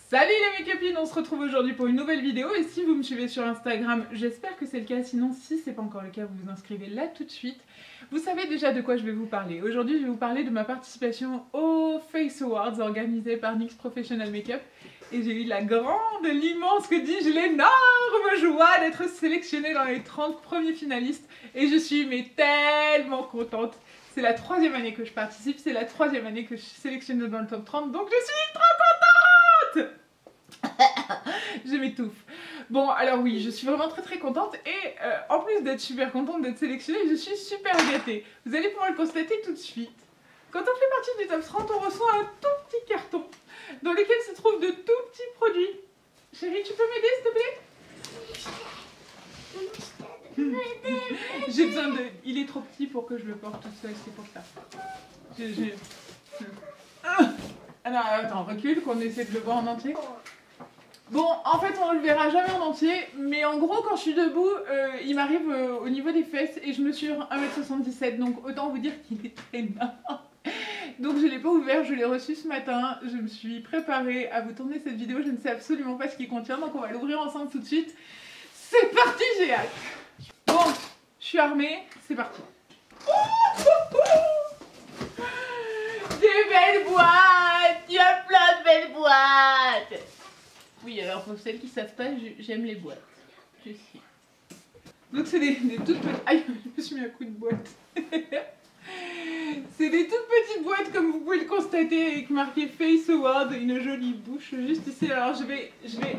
Salut les mes copines, on se retrouve aujourd'hui pour une nouvelle vidéo et si vous me suivez sur Instagram, j'espère que c'est le cas, sinon si c'est pas encore le cas, vous vous inscrivez là tout de suite. Vous savez déjà de quoi je vais vous parler. Aujourd'hui je vais vous parler de ma participation aux Face Awards organisés par NYX Professional Makeup et j'ai eu la grande, l'immense, que dis-je, l'énorme joie d'être sélectionnée dans les 30 premiers finalistes et je suis mais tellement contente. C'est la 3e année que je participe, c'est la 3e année que je suis sélectionnée dans le top 30, donc je suis trop contente. Je m'étouffe. Bon, alors oui, je suis vraiment très contente et en plus d'être super contente d'être sélectionnée, je suis super gâtée. Vous allez pouvoir le constater tout de suite. Quand on fait partie du top 30, on reçoit un tout petit carton dans lequel se trouvent de tout petits produits. Chérie, tu peux m'aider s'il te plaît? J'ai besoin de... Il est trop petit pour que je le porte toute seule, c'est pour ça. Alors, attends, recule, qu'on essaie de le voir en entier. Bon, en fait, on le verra jamais en entier, mais en gros, quand je suis debout, il m'arrive au niveau des fesses et je mesure 1m77, donc autant vous dire qu'il est énorme. Donc je ne l'ai pas ouvert, je l'ai reçu ce matin, je me suis préparée à vous tourner cette vidéo, je ne sais absolument pas ce qu'il contient, donc on va l'ouvrir ensemble tout de suite. C'est parti, j'ai hâte. Bon, je suis armée, c'est parti. Des belles boîtes, il y a plein de belles boîtes. Oui, alors pour celles qui ne savent pas, j'aime les boîtes. Je sais. Donc c'est des toutes petites... Aïe, je me suis mis un coup de boîte. C'est des toutes petites boîtes comme vous pouvez le constater avec marqué Face Award, une jolie bouche juste ici. Alors je vais...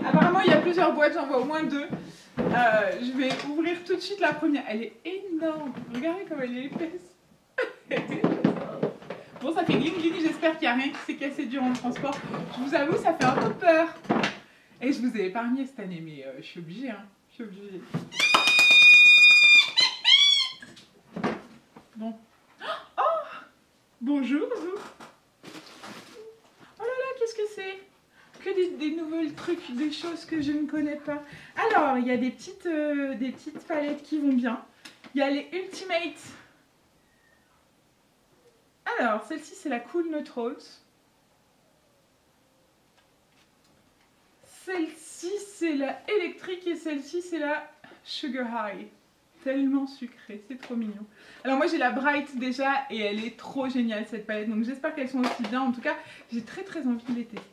Apparemment il y a plusieurs boîtes, j'en vois au moins 2. Je vais ouvrir tout de suite la première. Elle est énorme. Regardez comme elle est épaisse. Bon, ça fait gling gling, j'espère qu'il n'y a rien qui s'est cassé durant le transport. Je vous avoue, ça fait un peu peur. Et je vous ai épargné cette année, mais je suis obligée, hein. Je suis obligée. Bon. Oh! Bonjour, vous. Oh là là, qu'est-ce que c'est? Que des nouveaux trucs, des choses que je ne connais pas. Alors, il y a des petites palettes qui vont bien. Il y a les Ultimate. Alors, celle-ci, c'est la Cool Neutrals. Celle-ci, c'est la électrique et celle-ci, c'est la Sugar High. Tellement sucrée, c'est trop mignon. Alors moi, j'ai la Bright déjà et elle est trop géniale cette palette. Donc j'espère qu'elles sont aussi bien. En tout cas, j'ai très envie de les tester.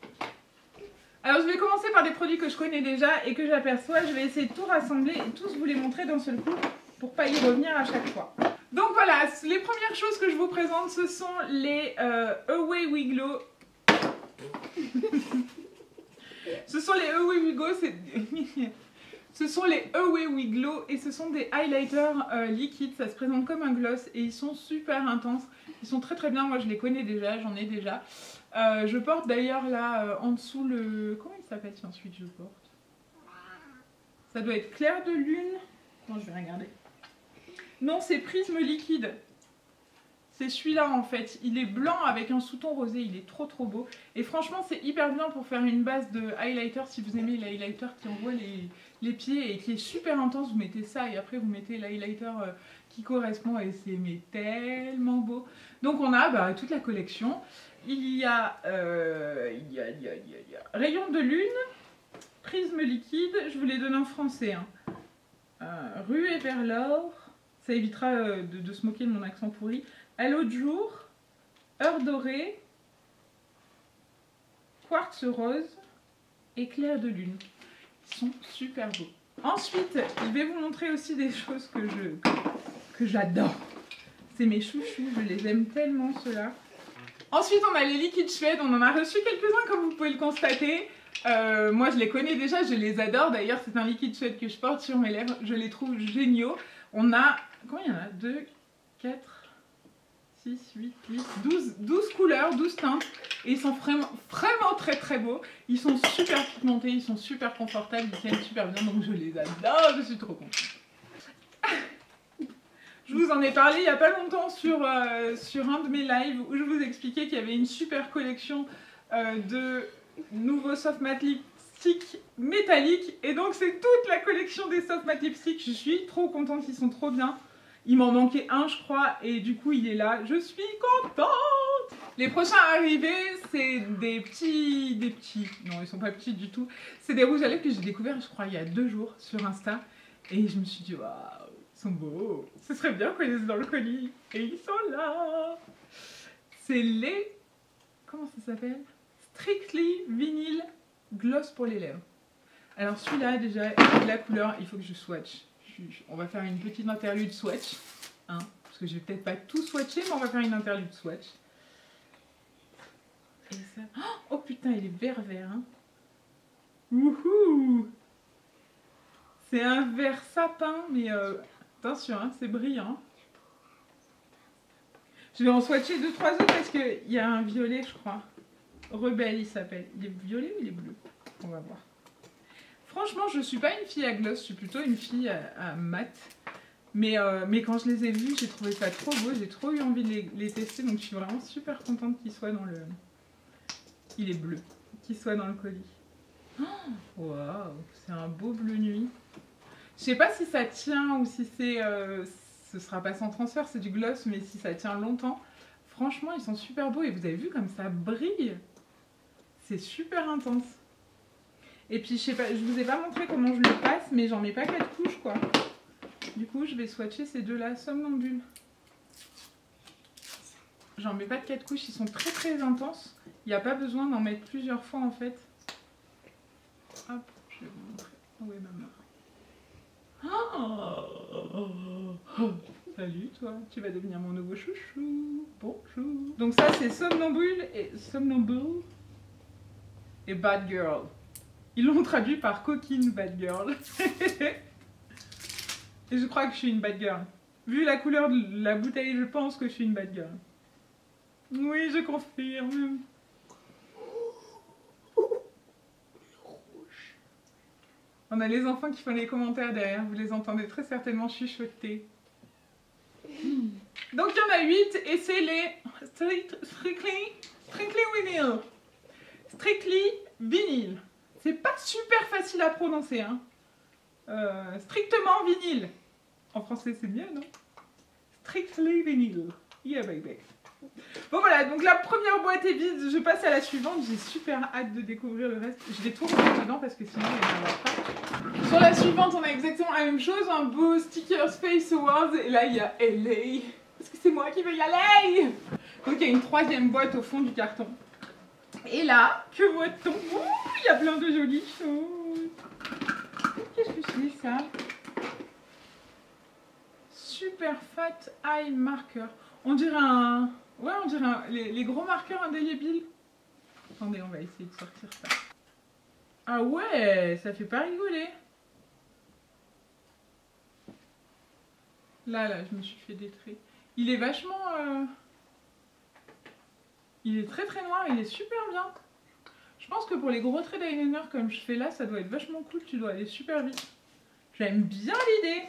Alors je vais commencer par des produits que je connais déjà et que j'aperçois. Je vais essayer de tout rassembler et tous vous les montrer d'un seul coup pour pas y revenir à chaque fois. Donc voilà, les premières choses que je vous présente, ce sont les Away We Glow. Ce sont les Away We Glow, ce sont les Away We Glow et ce sont des highlighters liquides, ça se présente comme un gloss et ils sont super intenses, ils sont très bien, moi je les connais déjà, j'en ai déjà. Je porte d'ailleurs là en dessous le... Comment il s'appelle si ensuite je porte? Ça doit être Clair de Lune. Non, je vais regarder. Non, c'est Prisme Liquide. C'est celui-là en fait, il est blanc avec un sous-ton rosé, il est trop beau. Et franchement c'est hyper bien pour faire une base de highlighter si vous aimez les highlighters qui envoient les pieds et qui est super intense, vous mettez ça et après vous mettez l'highlighter qui correspond et c'est mais tellement beau. Donc on a toute la collection. Il y a Rayon de Lune, Prisme Liquide, je vous les donne en français. Hein. Ruée vers l'or, ça évitera de se moquer de mon accent pourri. Halo de jour, Heure dorée, Quartz rose, Éclair de lune. Ils sont super beaux. Ensuite, je vais vous montrer aussi des choses que j'adore. C'est mes chouchous, je les aime tellement ceux-là. Ensuite, on a les liquides Suède, on en a reçu quelques-uns comme vous pouvez le constater. Moi, je les connais déjà, je les adore. D'ailleurs, c'est un liquide Suède que je porte sur mes lèvres, je les trouve géniaux. On a, combien il y en a? 2, 4... 6, 8, 12 couleurs, 12 teintes et ils sont vraiment très beaux. Ils sont super pigmentés, ils sont super confortables, ils tiennent super bien donc je les adore, je suis trop contente. Je vous en ai parlé il n'y a pas longtemps sur un de mes lives où je vous expliquais qu'il y avait une super collection de nouveaux soft matte lipsticks métalliques et donc c'est toute la collection des soft matte lipsticks. Je suis trop contente, ils sont trop bien. Il m'en manquait un je crois et du coup il est là, je suis contente. Les prochains arrivés, c'est des petits... Non, ils sont pas petits du tout. C'est des rouges à lèvres que j'ai découvert, je crois, il y a 2 jours sur Insta. Et je me suis dit, waouh, ils sont beaux. Ce serait bien qu'on les ait dans le colis. Et ils sont là. C'est les... Comment ça s'appelle? Strictly Vinyl Gloss pour les lèvres. Alors celui-là, déjà, la couleur, il faut que je swatch. On va faire une petite interlude swatch. Hein, parce que je vais peut-être pas tout swatcher, mais on va faire une interlude swatch. Et ça... Oh putain, il est vert. Hein. Wouhou! C'est un vert sapin, mais attention, hein, c'est brillant. Je vais en swatcher 2-3 autres parce qu'il y a un violet, je crois. Rebelle, il s'appelle. Il est violet ou il est bleu? On va voir. Franchement, je suis pas une fille à gloss, je suis plutôt une fille à mat. Mais quand je les ai vus, j'ai trouvé ça trop beau, j'ai trop eu envie de les tester, donc je suis vraiment super contente qu'ils soient dans le... Il est bleu, qu'ils soient dans le colis. Waouh, c'est un beau bleu nuit. Je sais pas si ça tient ou si c'est... ce sera pas sans transfert, c'est du gloss, mais si ça tient longtemps. Franchement, ils sont super beaux et vous avez vu comme ça brille. C'est super intense. Et puis, je sais pas, je vous ai pas montré comment je le passe, mais j'en mets pas 4 couches, quoi. Du coup, je vais swatcher ces deux-là, somnambule. J'en mets pas de 4 couches, ils sont très intenses. Il n'y a pas besoin d'en mettre plusieurs fois, en fait. Hop, je vais vous montrer. Où est ma main? Oh, salut, toi. Tu vas devenir mon nouveau chouchou. Bonjour. Donc ça, c'est somnambule et bad girl. Ils l'ont traduit par coquine bad girl. Et je crois que je suis une bad girl. Vu la couleur de la bouteille, je pense que je suis une bad girl. Oui, je confirme. On a les enfants qui font les commentaires derrière. Vous les entendez très certainement chuchoter. Donc il y en a 8 et c'est les Strictly Vinyl. Strictly Vinyl. C'est pas super facile à prononcer, hein. Strictement vinyle. En français, c'est mieux, non? Strictly Vinyl. Yeah, baby. Bon, voilà, donc la première boîte est vide. Je passe à la suivante. J'ai super hâte de découvrir le reste. Je vais tout remettre dedans parce que sinon, il n'y en aura pas. Sur la suivante, on a exactement la même chose. Un beau sticker Space Awards. Et là, il y a LA. Parce que c'est moi qui veux y aller. Donc, il y a une 3e boîte au fond du carton. Et là, que voit-on? Il y a plein de jolies choses. Qu'est-ce que c'est ça? Super Fat Eye Marker. On dirait un... Ouais, on dirait les gros marqueurs indélébiles. Attendez, on va essayer de sortir ça. Ah ouais, ça fait pas rigoler. Là, je me suis fait des traits. Il est vachement... Il est très noir, il est super bien. Je pense que pour les gros traits d'eyeliner comme je fais là, ça doit être vachement cool, tu dois aller super vite. J'aime bien l'idée.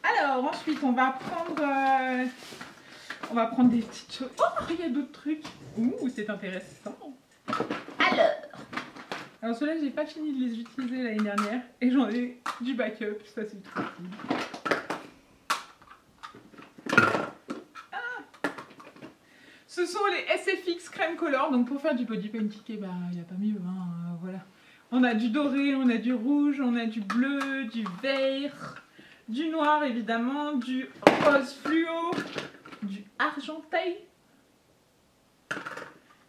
Alors, ensuite, on va prendre des petites choses. Oh, il y a d'autres trucs. Ouh, c'est intéressant. Alors ceux-là, j'ai pas fini de les utiliser l'année dernière. Et j'en ai du backup, ça c'est trop cool. Ce sont les SFX Crème Color, donc pour faire du body painting, il n'y a pas mieux, hein, voilà. On a du doré, on a du rouge, on a du bleu, du vert, du noir évidemment, du rose fluo, du argenté,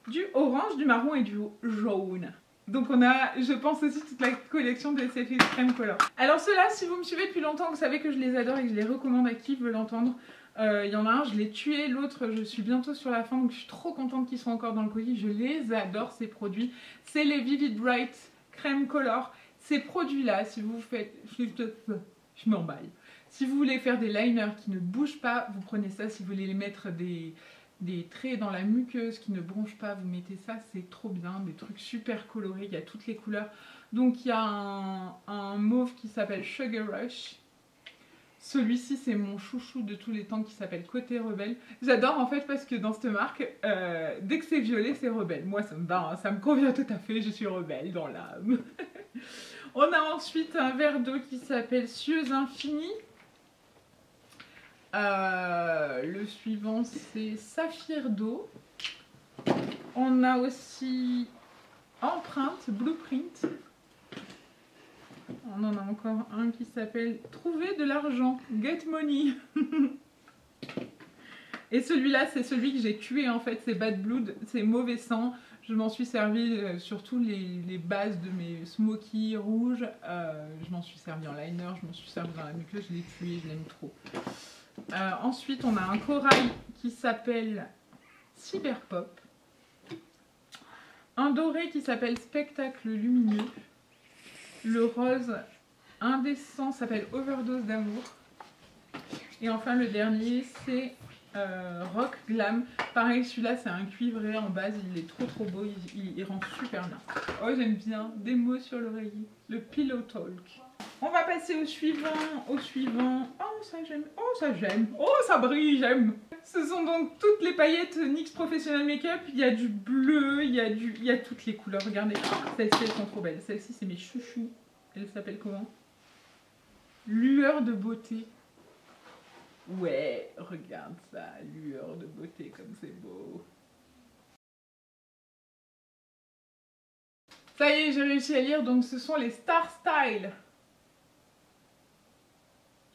du orange, du marron et du jaune. Donc on a, je pense aussi, toute la collection de SFX Crème Color. Alors ceux-là, si vous me suivez depuis longtemps, vous savez que je les adore et que je les recommande à qui veut l'entendre. Il y en a un, je l'ai tué, l'autre je suis bientôt sur la fin, donc je suis trop contente qu'ils soient encore dans le colis. Je les adore ces produits. C'est les Vivid Bright Crème Color. Ces produits-là, si vous faites... Je m'emballe. Si vous voulez faire des liners qui ne bougent pas, vous prenez ça. Si vous voulez les mettre des traits dans la muqueuse qui ne bronchent pas, vous mettez ça, c'est trop bien. Des trucs super colorés, il y a toutes les couleurs. Donc il y a un mauve qui s'appelle Sugar Rush. Celui-ci, c'est mon chouchou de tous les temps qui s'appelle Côté Rebelle. J'adore en fait parce que dans cette marque, dès que c'est violet, c'est rebelle. Moi, ça me va, hein, ça me convient tout à fait, je suis rebelle dans l'âme. On a ensuite un verre d'eau qui s'appelle Cieux Infini. Le suivant, c'est Saphir d'eau. On a aussi Empreinte, Blueprint. On en a encore un qui s'appelle Trouver de l'argent, Get Money. Et celui-là, c'est celui que j'ai tué en fait, c'est Bad Blood, c'est mauvais sang. Je m'en suis servi sur tous les bases de mes smokies rouges. Je m'en suis servi en liner, je m'en suis servi dans la muqueuse, je l'ai tué, je l'aime trop. Ensuite, on a un corail qui s'appelle Cyberpop. Un doré qui s'appelle Spectacle Lumineux. Le rose indécent s'appelle Overdose d'amour. Et enfin, le dernier, c'est Rock Glam. Pareil, celui-là, c'est un cuivré en base. Il est trop beau. Il rend super bien. Oh, j'aime bien. Des mots sur l'oreiller. Le Pillow Talk. On va passer au suivant. Oh, ça j'aime. Oh, ça j'aime. Oh, ça brille, j'aime. Ce sont donc toutes les paillettes NYX Professional Makeup. Il y a du bleu, il y a toutes les couleurs. Regardez. Celles-ci, elles sont trop belles. Celles-ci, c'est mes chouchous. Elles s'appellent comment? Lueur de beauté. Ouais, regarde ça, lueur de beauté comme c'est beau. Ça y est, j'ai réussi à lire, donc ce sont les Star Style.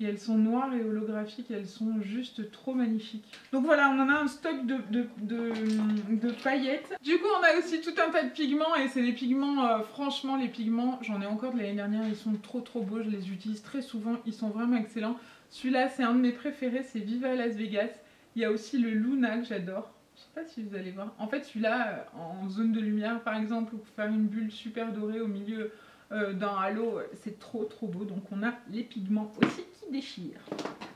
Et elles sont noires et holographiques, elles sont juste trop magnifiques. Donc voilà, on en a un stock de paillettes. Du coup, on a aussi tout un tas de pigments, et c'est les pigments, franchement, les pigments, j'en ai encore de l'année dernière, ils sont trop beaux, je les utilise très souvent, ils sont vraiment excellents. Celui-là, c'est un de mes préférés, c'est Viva Las Vegas. Il y a aussi le Luna que j'adore. Je sais pas si vous allez voir. En fait, celui-là, en zone de lumière, par exemple, pour faire une bulle super dorée au milieu d'un halo, c'est trop beau. Donc on a les pigments aussi qui déchirent.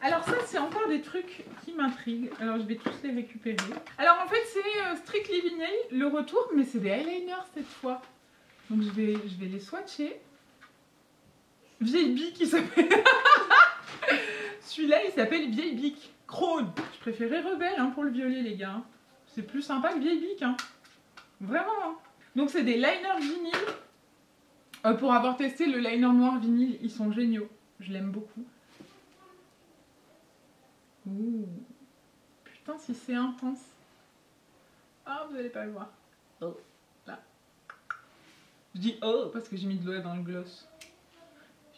Alors ça, c'est encore des trucs qui m'intriguent. Alors je vais tous les récupérer. Alors en fait, c'est Strictly Vinyl, le retour, mais c'est des eyeliners cette fois. Donc je vais les swatcher. Vieille bille qui s'appelle... Celui-là, il s'appelle Vieille Bic. Crone. Je préférais Rebelle hein, pour le violet, les gars. C'est plus sympa que Vieille Bic. Hein. Vraiment. Hein. Donc, c'est des liners vinyle. Pour avoir testé le liner noir vinyle, ils sont géniaux. Je l'aime beaucoup. Ouh. Putain, si c'est intense. Ah, vous n'allez pas le voir. Oh, là. Je dis oh parce que j'ai mis de l'eau dans le gloss.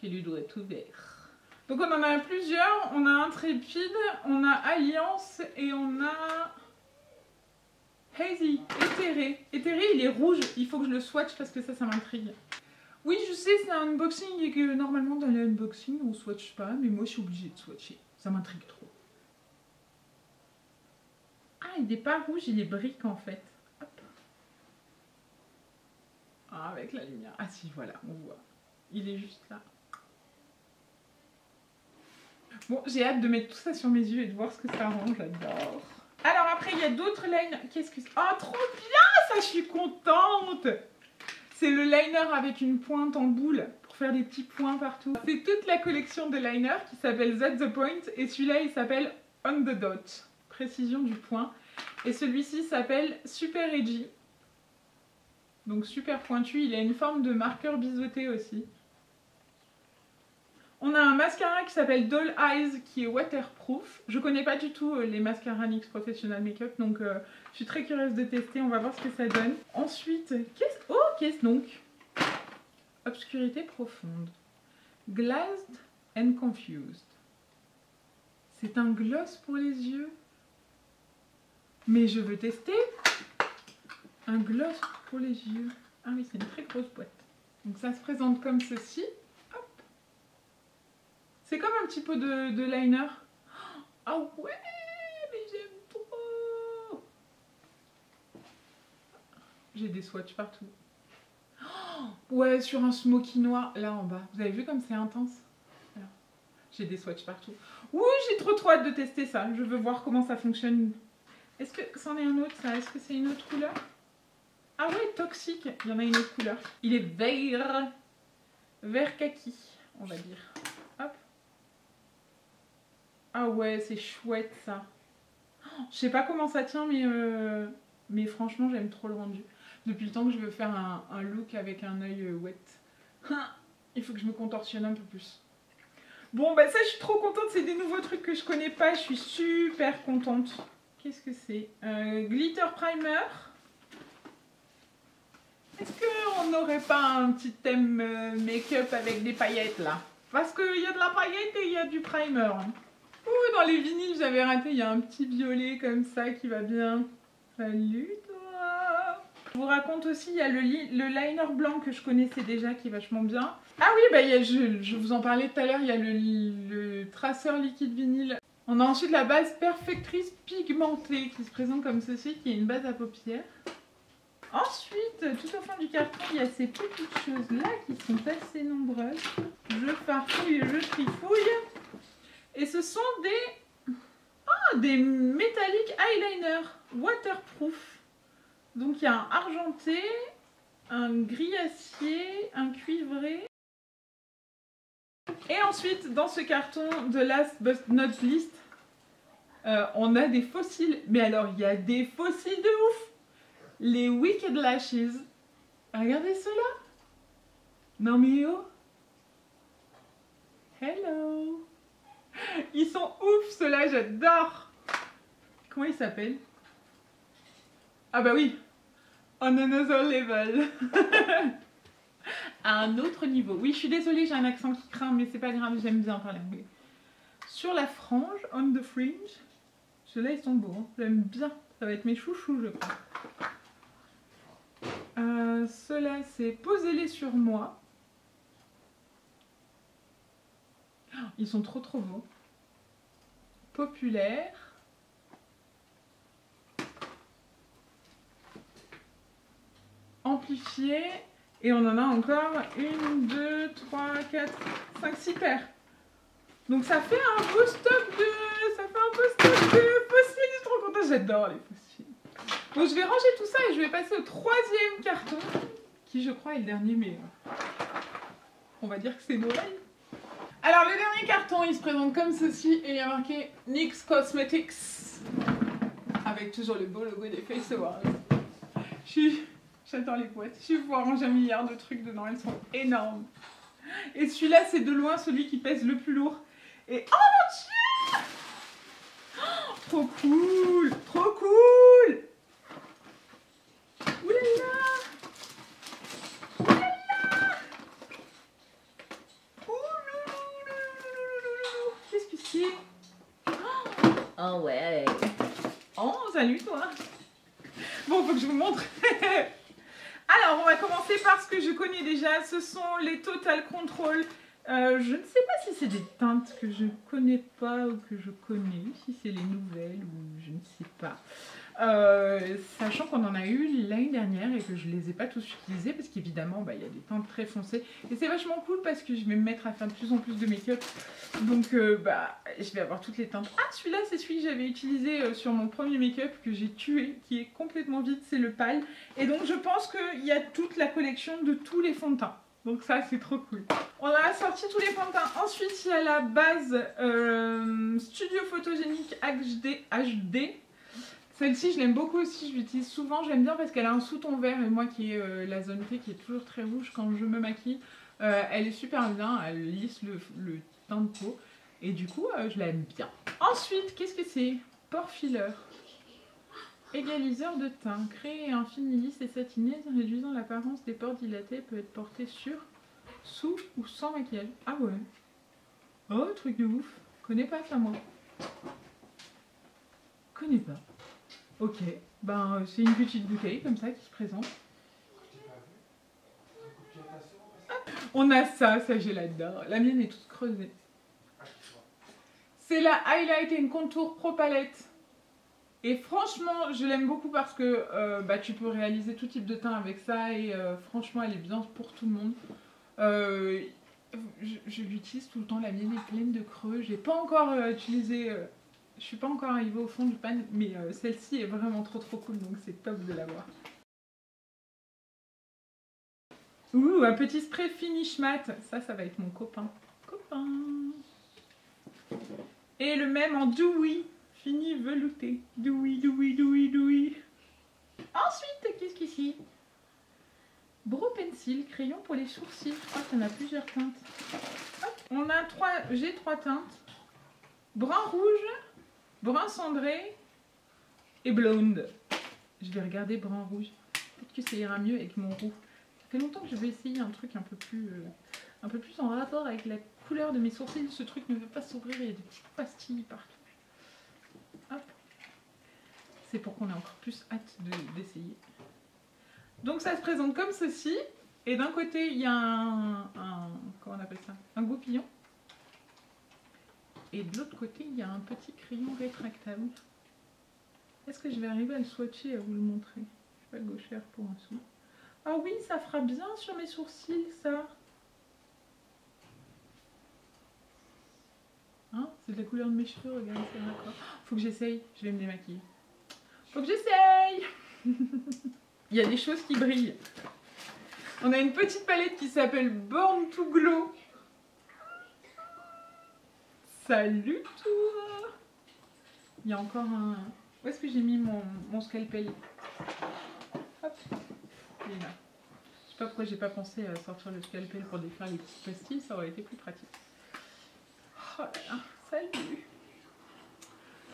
J'ai le doigt tout vert. Donc on en a plusieurs, on a Intrépide, on a Alliance et on a Hazy, Éthéré. Éthéré, il est rouge, il faut que je le swatch parce que ça m'intrigue. Oui, je sais, c'est un unboxing et que normalement dans les unboxings on swatch pas, mais moi je suis obligée de swatcher, ça m'intrigue trop. Ah, il n'est pas rouge, il est brique en fait. Hop. Ah, avec la lumière. Ah si, voilà, on voit. Il est juste là. Bon, j'ai hâte de mettre tout ça sur mes yeux et de voir ce que ça rend, j'adore. Alors après, il y a d'autres liners. Qu'est-ce que c'est? Oh, trop bien, ça, je suis contente. C'est le liner avec une pointe en boule pour faire des petits points partout. C'est toute la collection de liners qui s'appelle That's the Point et celui-là, il s'appelle On the Dot, précision du point. Et celui-ci s'appelle Super Edgy. Donc super pointu, il a une forme de marqueur biseauté aussi. On a un mascara qui s'appelle Doll Eyes qui est waterproof. Je connais pas du tout les mascaras NYX Professional Makeup, donc je suis très curieuse de tester, on va voir ce que ça donne. Ensuite, qu'est-ce donc? Obscurité profonde. Glazed and Confused. C'est un gloss pour les yeux. Mais je veux tester. Un gloss pour les yeux. Ah oui, c'est une très grosse boîte. Donc ça se présente comme ceci. C'est comme un petit peu de liner. Ah ouais, mais j'aime trop. J'ai des swatchs partout. Ouais, sur un smoky noir, là en bas. Vous avez vu comme c'est intense? J'ai des swatchs partout. Oui, j'ai trop hâte de tester ça. Je veux voir comment ça fonctionne. Est-ce que c'en est un autre, ça? Est-ce que c'est une autre couleur? Ah ouais, toxique. Il y en a une autre couleur. Il est vert. Vert kaki, on va dire. Hop. Ah ouais, c'est chouette ça. Je sais pas comment ça tient, mais franchement, j'aime trop le rendu. Depuis le temps que je veux faire un look avec un œil wet. Il faut que je me contorsionne un peu plus. Bon, bah ça, je suis trop contente. C'est des nouveaux trucs que je connais pas. Je suis super contente. Qu'est-ce que c'est? Glitter Primer. Est-ce qu'on n'aurait pas un petit thème make-up avec des paillettes là? Parce qu'il y a de la paillette et il y a du primer. Ouh, dans les vinyles, j'avais raté, il y a un petit violet comme ça qui va bien. Salut toi! Je vous raconte aussi, il y a le liner blanc que je connaissais déjà qui est vachement bien. Ah oui, bah, je vous en parlais tout à l'heure, il y a le traceur liquide vinyle. On a ensuite la base perfectrice pigmentée qui se présente comme ceci, qui est une base à paupières. Ensuite, tout au fond du carton, il y a ces petites choses-là qui sont assez nombreuses. Je farfouille et je trifouille. Et ce sont des métalliques eyeliner waterproof. Donc il y a un argenté, un gris acier, un cuivré. Et ensuite, dans ce carton de Last But Not Least, on a des fossiles. Mais alors, il y a des fossiles de ouf! Les Wicked Lashes. Regardez ceux-là. Non mais oh. Hello. Ils sont ouf ceux-là, j'adore. Comment ils s'appellent? Ah bah oui. On another level. À un autre niveau. Oui, je suis désolée, j'ai un accent qui craint, mais c'est pas grave, j'aime bien parler anglais. Sur la frange, on the fringe. Ceux-là, ils sont beaux. Hein. J'aime bien. Ça va être mes chouchous, je crois. Ceux-là, c'est posez-les sur moi. Ils sont trop beaux. Populaire. Amplifié. Et on en a encore 1, 2, 3, 4, 5, 6 paires. Donc ça fait un beau stock de... fossiles. Je suis trop contente. J'adore les fossiles. Bon, je vais ranger tout ça et je vais passer au troisième carton. Qui je crois est le dernier, mais... on va dire que c'est Noël. Alors le dernier carton, il se présente comme ceci et il y a marqué NYX Cosmetics. Avec toujours le beau logo des Face Awards. J'adore les boîtes. Je vais pouvoir ranger un milliard de trucs dedans, elles sont énormes. Et celui-là, c'est de loin celui qui pèse le plus lourd. Et oh mon Dieu! Oh, trop cool! Trop cool! Oulala! Oulala! Qu'est-ce que c'est? Oh ouais! Oh, salut toi! Bon, faut que je vous montre. Alors, on va commencer par ce que je connais déjà. Ce sont les Total Control. Je ne sais pas si c'est des teintes que je connais pas ou que je connais. Si c'est les nouvelles ou je ne sais pas. Sachant qu'on en a eu l'année dernière et que je les ai pas tous utilisés parce qu'évidemment, bah, y a des teintes très foncées. Et c'est vachement cool parce que je vais me mettre à faire de plus en plus de make-up. Donc, bah, je vais avoir toutes les teintes. Ah, celui-là, c'est celui que j'avais utilisé sur mon premier make-up que j'ai tué, qui est complètement vide, c'est le pâle. Et donc, je pense qu'il y a toute la collection de tous les fonds de teint. Donc ça, c'est trop cool. On a sorti tous les fonds de teint. Ensuite, il y a la base Studio Photogénique HD. Celle-ci, je l'aime beaucoup aussi, je l'utilise souvent, j'aime bien parce qu'elle a un sous-ton vert et moi qui est la zone T qui est toujours très rouge quand je me maquille, elle est super bien, elle lisse le teint de peau et du coup, je l'aime bien. Ensuite, qu'est-ce que c'est? Pore filler. Égaliseur de teint, créer un fini lisse et satiné, réduisant l'apparence des pores dilatés, peut être porté sur, sous ou sans maquillage. Ah ouais. Oh, truc de ouf. Connais pas ça moi. Connais pas. Ok, ben c'est une petite bouteille comme ça qui se présente. On a ça je l'adore. La mienne est toute creusée. C'est la Highlight & Contour Pro Palette. Et franchement, je l'aime beaucoup parce que bah, tu peux réaliser tout type de teint avec ça. Et franchement, elle est bien pour tout le monde. Je l'utilise tout le temps. La mienne est pleine de creux. J'ai pas encore utilisé... je suis pas encore arrivée au fond du pan, mais celle-ci est vraiment trop cool, donc c'est top de l'avoir. Ouh, un petit spray finish matte, ça va être mon copain. Et le même en dewy, fini velouté. Dewy. Ensuite, qu'est-ce qu'ici? Brow pencil, crayon pour les sourcils. Je crois qu'il y en a plusieurs teintes. Hop. J'ai 3 teintes. Brun rouge, brun cendré et blonde. Je vais regarder brun rouge. Peut-être que ça ira mieux avec mon roux. fait longtemps que je vais essayer un truc un peu plus en rapport avec la couleur de mes sourcils. Ce truc ne veut pas s'ouvrir, il y a des petites pastilles partout. Hop. C'est pour qu'on ait encore plus hâte d'essayer. Donc ça se présente comme ceci. Et d'un côté, il y a comment on appelle ça? Un goupillon. Et de l'autre côté, il y a un petit crayon rétractable. Est-ce que je vais arriver à le swatcher et à vous le montrer? Je suis pas gauchère pour un sou. Ah oui, ça fera bien sur mes sourcils, ça. Hein, c'est de la couleur de mes cheveux, regardez, c'est raccord. Faut que j'essaye, je vais me démaquiller. Faut que j'essaye. Il y a des choses qui brillent. On a une petite palette qui s'appelle Born to Glow. Salut toi. Il y a encore un... Où est-ce que j'ai mis mon scalpel? Hop, il est là. Je sais pas pourquoi j'ai pas pensé à sortir le scalpel pour défaire les petites pastilles, ça aurait été plus pratique. Oh là là, salut.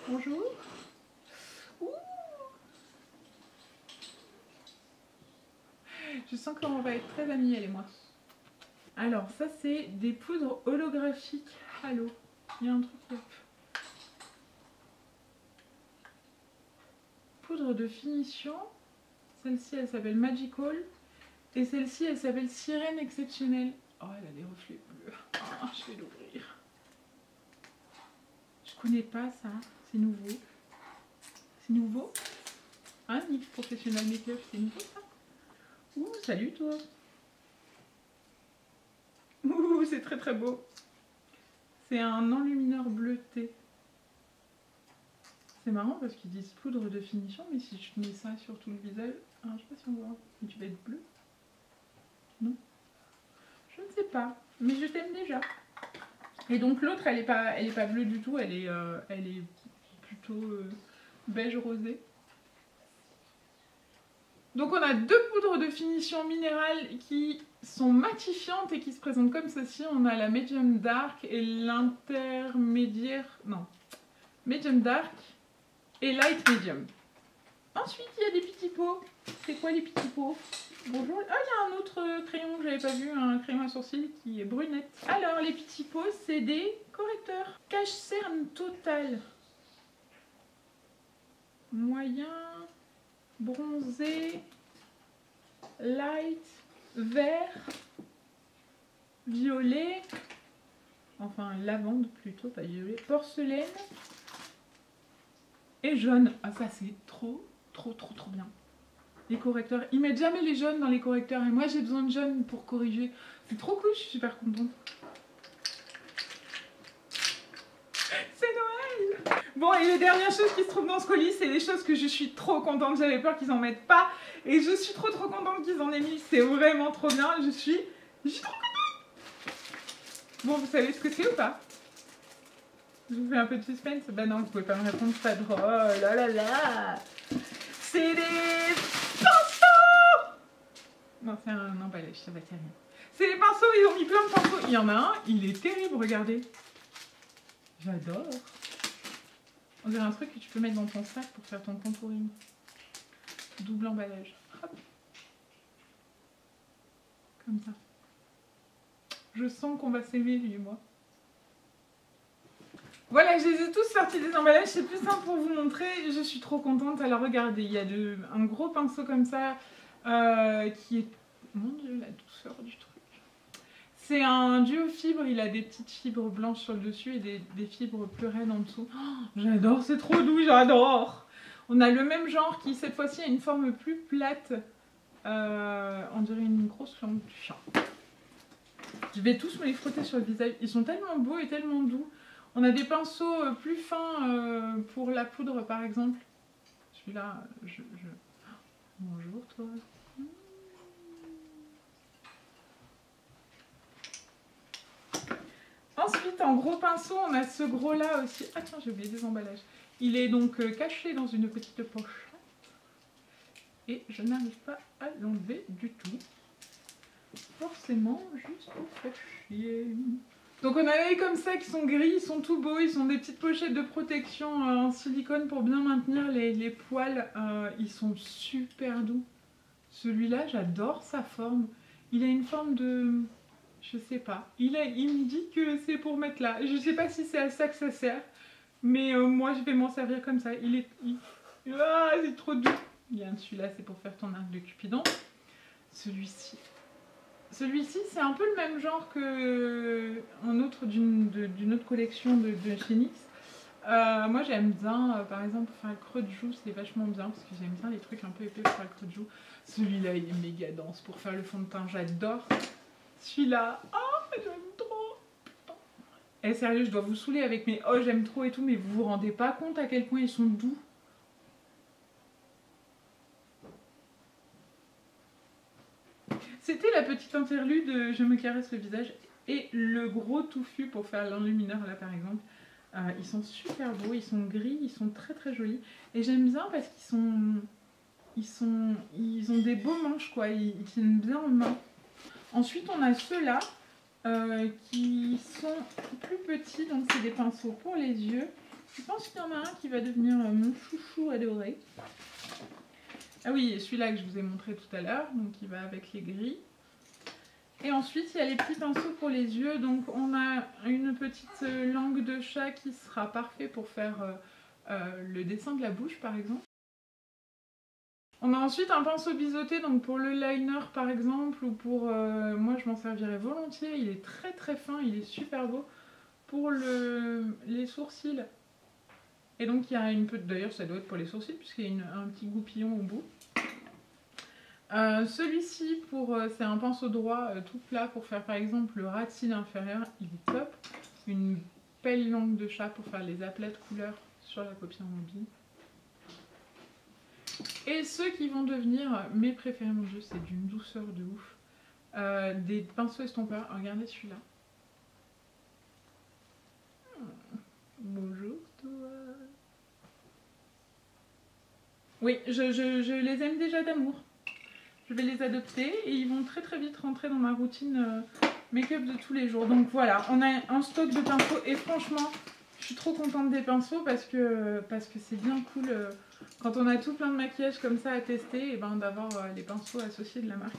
Bonjour. Ouh. Je sens qu'on va être très amis, elle et moi. Alors, ça c'est des poudres holographiques Halo. Il y a un truc là. Poudre de finition. Celle-ci, elle s'appelle Magical. Et celle-ci, elle s'appelle Sirène Exceptionnelle. Oh, elle a des reflets bleus. Oh, je vais l'ouvrir. Je connais pas ça. C'est nouveau. C'est nouveau. Hein, NYX Professional Makeup, c'est nouveau ça? Ouh, salut toi. Ouh, c'est très très beau. C'est un enlumineur bleuté. C'est marrant parce qu'ils disent poudre de finition, mais si je mets ça sur tout le visage, ah, je sais pas si on voit, mais tu vas être bleu. Non, je ne sais pas, mais je t'aime déjà. Et donc l'autre, elle est pas bleue du tout, elle est plutôt beige rosé. Donc on a deux poudres de finition minérale qui sont matifiantes et qui se présentent comme ceci. On a la Medium Dark et l'intermédiaire... Non, Medium Dark et Light Medium. Ensuite, il y a des petits pots. C'est quoi les petits pots? Bonjour. Ah, il y a un autre crayon que j'avais pas vu, un crayon à sourcils qui est brunette. Alors, les petits pots, c'est des correcteurs. Cache cerne total. Moyen, bronzé, light, vert, violet, enfin lavande plutôt, pas violet, porcelaine et jaune. Ah, ça c'est trop bien. Les correcteurs, ils mettent jamais les jaunes dans les correcteurs et moi j'ai besoin de jaune pour corriger. C'est trop cool, je suis super contente. C'est Noël! Bon, et les dernières choses qui se trouvent dans ce colis, c'est des choses que je suis trop contente. J'avais peur qu'ils en mettent pas et je suis trop contente qu'ils en aient mis. C'est vraiment trop bien, je suis trop contente! Bon, vous savez ce que c'est ou pas? Je vous fais un peu de suspense? Bah non, vous pouvez pas me répondre, c'est pas drôle. Oh là là là! C'est des pinceaux! Non, c'est un emballage, ça va, c'est rien. C'est les pinceaux, ils ont mis plein de pinceaux. Il y en a un, il est terrible, regardez. J'adore. On dirait un truc que tu peux mettre dans ton sac pour faire ton contouring. Double emballage. Hop. Comme ça. Je sens qu'on va s'aimer, lui et moi. Voilà, je les ai tous sortis des emballages, c'est plus simple pour vous montrer, je suis trop contente. Alors regardez, il y a un gros pinceau comme ça, qui est... Mon Dieu, la douceur du truc. C'est un duo fibre, il a des petites fibres blanches sur le dessus et des fibres plus raides en dessous. Oh, j'adore, c'est trop doux, j'adore. On a le même genre qui, cette fois-ci, a une forme plus plate. On dirait une grosse langue du chat. Je vais tous me les frotter sur le visage, ils sont tellement beaux et tellement doux. On a des pinceaux plus fins pour la poudre par exemple. Celui-là, Bonjour toi. Ensuite, en gros pinceau, on a ce gros là aussi. Ah tiens, j'ai oublié des emballages. Il est donc caché dans une petite poche. Et je n'arrive pas à l'enlever du tout. Forcément, juste pour faire chier. Donc on a les comme ça qui sont gris, ils sont tout beaux, ils ont des petites pochettes de protection en silicone pour bien maintenir les poils, ils sont super doux. Celui-là, j'adore sa forme, Il a une forme de... Je sais pas. Il me dit que c'est pour mettre là. Je sais pas si c'est à ça que ça sert. Mais moi, je vais m'en servir comme ça. Ah, c'est trop doux. Bien, celui-là, c'est pour faire ton arc de Cupidon. Celui-ci, c'est un peu le même genre que un autre d'une autre collection de chez NYX. Moi, j'aime bien, par exemple, pour faire le creux de joue, c'est vachement bien parce que j'aime bien les trucs un peu épais pour faire le creux de joue. Celui-là, il est méga dense pour faire le fond de teint. J'adore. Celui-là, oh, j'aime trop. Eh, sérieux, je dois vous saouler avec mes oh, j'aime trop et tout, mais vous vous rendez pas compte à quel point ils sont doux. C'était la petite interlude Je me caresse le visage et le gros touffu pour faire l'enlumineur là par exemple. Ils sont super beaux, ils sont gris, ils sont très très jolis. Et j'aime bien parce ils ont des beaux manches quoi, ils tiennent bien en main. Ensuite on a ceux-là qui sont plus petits, donc c'est des pinceaux pour les yeux. Je pense qu'il y en a un qui va devenir mon chouchou adoré. Ah oui, celui-là que je vous ai montré tout à l'heure, donc il va avec les gris. Et ensuite, il y a les petits pinceaux pour les yeux. Donc on a une petite langue de chat qui sera parfait pour faire le dessin de la bouche, par exemple. On a ensuite un pinceau biseauté, donc pour le liner, par exemple, ou pour... moi, je m'en servirais volontiers. Il est très très fin, il est super beau. Pour les sourcils. Et donc, il y a une petite... D'ailleurs, ça doit être pour les sourcils, puisqu'il y a un petit goupillon au bout. Celui-ci, c'est un pinceau droit tout plat pour faire par exemple le ras de cils inférieur, il est top. Une belle langue de chat pour faire les aplats de couleurs sur la paupière mobile. Et ceux qui vont devenir mes préférés, mon dieu, c'est d'une douceur de ouf. Des pinceaux estompeurs, regardez celui-là. Bonjour toi. Oui, je les aime déjà d'amour. Je vais les adopter et ils vont très très vite rentrer dans ma routine make-up de tous les jours. Donc voilà, on a un stock de pinceaux et franchement, je suis trop contente des pinceaux parce que c'est bien cool quand on a tout plein de maquillage comme ça à tester, et ben, d'avoir les pinceaux associés de la marque.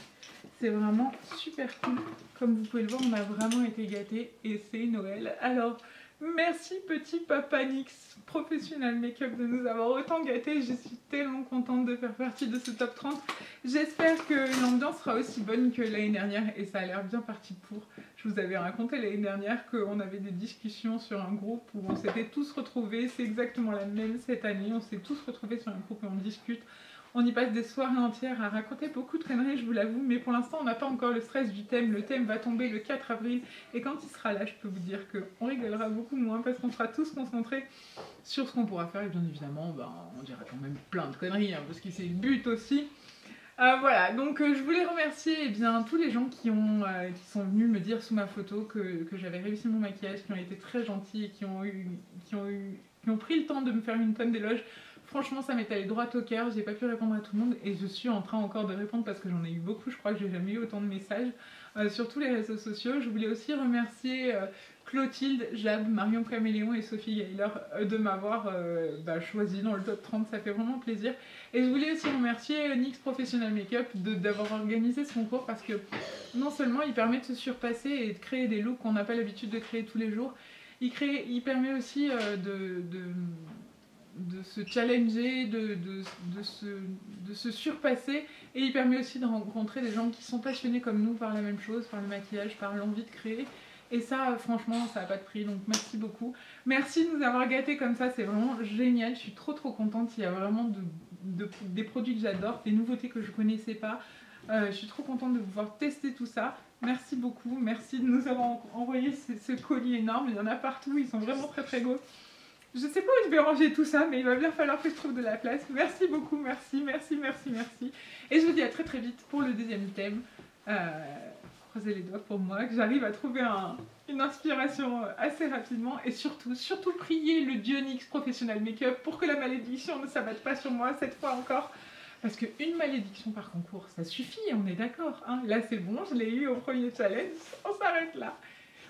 C'est vraiment super cool. Comme vous pouvez le voir, on a vraiment été gâtés et c'est Noël. Alors... merci petit papa NYX Professional Makeup de nous avoir autant gâtés. Je suis tellement contente de faire partie de ce top 30. J'espère que l'ambiance sera aussi bonne que l'année dernière et ça a l'air bien parti pour. Je vous avais raconté l'année dernière qu'on avait des discussions sur un groupe où on s'était tous retrouvés. C'est exactement la même cette année. On s'est tous retrouvés sur un groupe et on discute. On y passe des soirées entières à raconter beaucoup de conneries, je vous l'avoue, mais pour l'instant on n'a pas encore le stress du thème. Le thème va tomber le 4 avril et quand il sera là, je peux vous dire qu'on rigolera beaucoup moins parce qu'on sera tous concentrés sur ce qu'on pourra faire et bien évidemment, on dira quand même plein de conneries hein, parce que c'est le but aussi. Voilà, donc je voulais remercier tous les gens qui sont venus me dire sous ma photo que j'avais réussi mon maquillage, qui ont été très gentils et qui ont pris le temps de me faire une tonne d'éloges. Franchement, ça m'est allé droit au cœur, j'ai pas pu répondre à tout le monde et je suis en train encore de répondre parce que j'en ai eu beaucoup, je crois que j'ai jamais eu autant de messages sur tous les réseaux sociaux. Je voulais aussi remercier Clotilde, Jab, Marion Caméléon et Sophie Gayler de m'avoir choisi dans le top 30, ça fait vraiment plaisir. Et je voulais aussi remercier NYX Professional Makeup d'avoir organisé ce concours parce que non seulement il permet de se surpasser et de créer des looks qu'on n'a pas l'habitude de créer tous les jours, il permet aussi de se challenger, de se surpasser et il permet aussi de rencontrer des gens qui sont passionnés comme nous par la même chose, par le maquillage, par l'envie de créer et ça franchement ça n'a pas de prix donc merci beaucoup. Merci de nous avoir gâtés comme ça, c'est vraiment génial, je suis trop contente, il y a vraiment des produits que j'adore, des nouveautés que je connaissais pas, je suis trop contente de pouvoir tester tout ça. Merci beaucoup, merci de nous avoir envoyé ce colis énorme, il y en a partout, ils sont vraiment très beaux. Je sais pas où je vais ranger tout ça, mais il va bien falloir que je trouve de la place. Merci beaucoup, merci. Et je vous dis à très vite pour le deuxième thème. Croisez les doigts pour moi, que j'arrive à trouver une inspiration assez rapidement. Et surtout priez le dieu NYX Professional Makeup pour que la malédiction ne s'abatte pas sur moi cette fois encore. Parce qu'une malédiction par concours, ça suffit, on est d'accord. Hein, là c'est bon, je l'ai eu au premier challenge, on s'arrête là.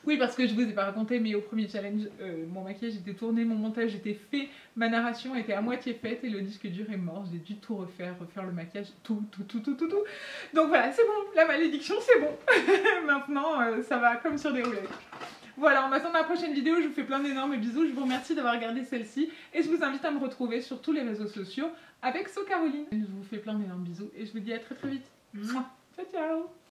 Oui, parce que je vous ai pas raconté, mais au premier challenge, mon maquillage était tourné, mon montage était fait, ma narration était à moitié faite et le disque dur est mort. J'ai dû tout refaire le maquillage, tout. Donc voilà, c'est bon, la malédiction, c'est bon. Maintenant, ça va comme sur des roulettes. Voilà, on attend la prochaine vidéo, je vous fais plein d'énormes bisous, je vous remercie d'avoir regardé celle-ci et je vous invite à me retrouver sur tous les réseaux sociaux avec So Caroline. Je vous fais plein d'énormes bisous et je vous dis à très vite. Ciao, ciao.